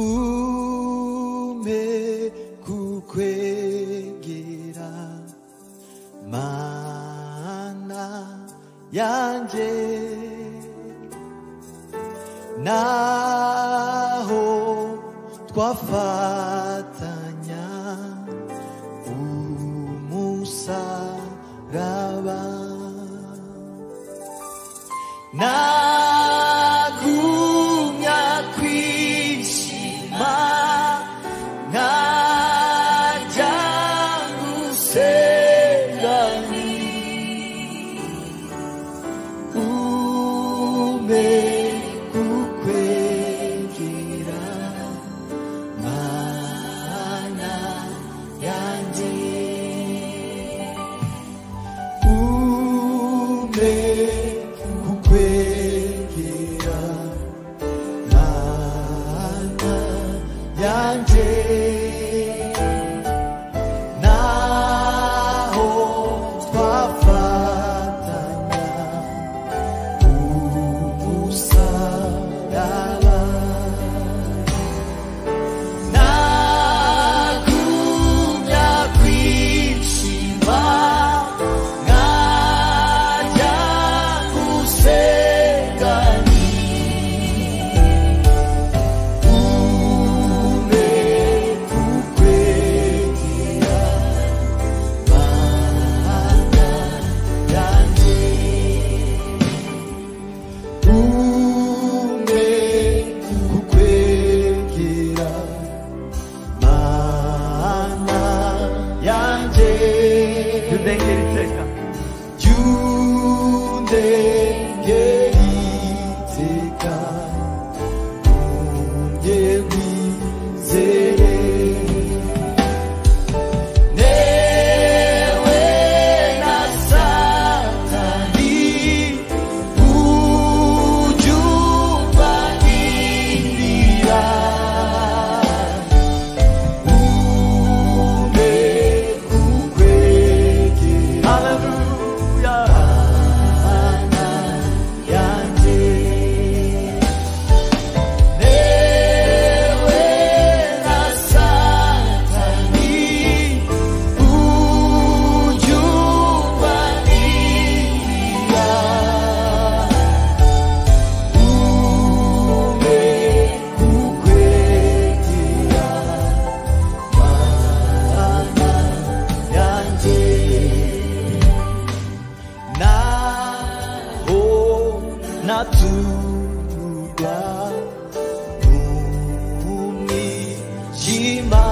umpe kukwegera mana yanjye naho twafatanya umusaraba nagumya kwishima nkajya gusenga umpe kukwegera mana yanjye umpe kukwegera mana yanjye naho twafatanya umusaraba nagumya kwishima nkajya gusenga umpe kukwegera mana yanjye umpe kukwegera mana yanjye Yundengera iteka yundengera iteka unjye wizere newe na satani ujumba indira umpe kukwegera Hallelujah mana yanjye newe na satani ujumba indira umpe kukwegera mana yanjye naho naturwa mu mwijima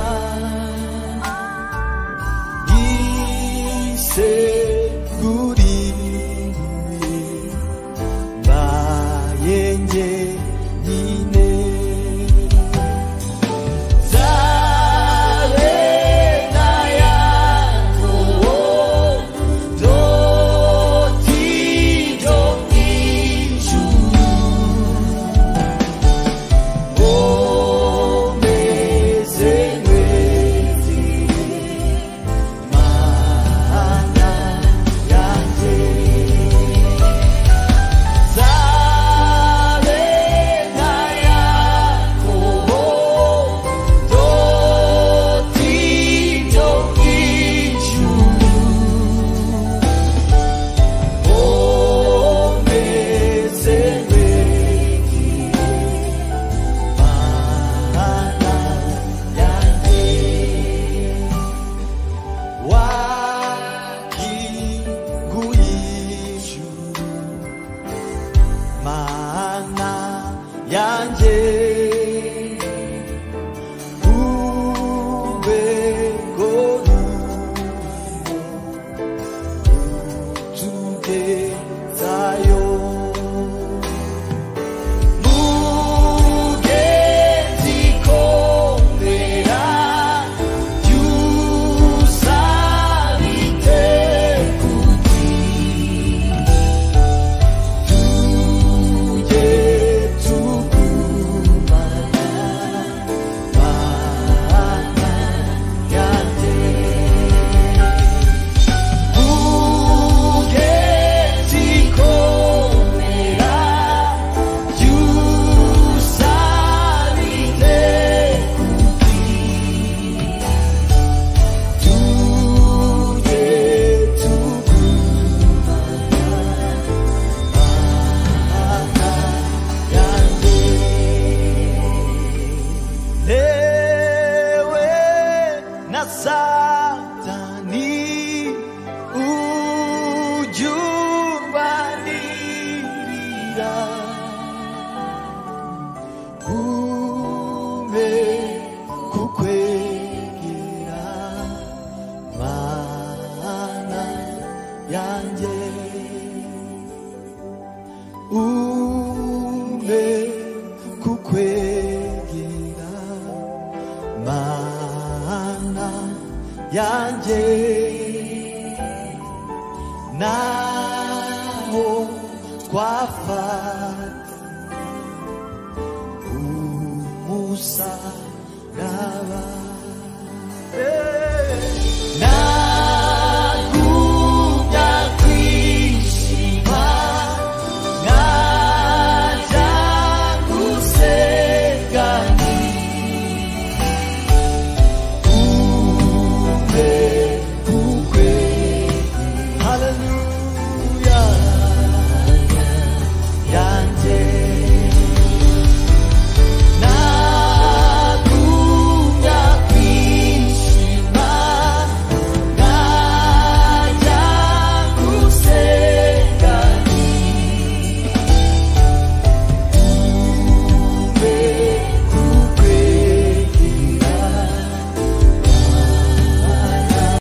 yiseguriye mbaye njyenyine zawe na Yakobo dotiro ijuru omeze mwezire mana yanjye zawe na Yakobo dotiro ijuru omeze mwezire mana yanjye wakinguye ijuru mana yanjye urwego rutugezayo mugenzi komera yusabite kuti tujye tugume ume kukwegera mana yanjye ume kukwegera mana yanjye naho twafata umusaraba nagumya kwishima nkajya gusengani ume kukwe haleluya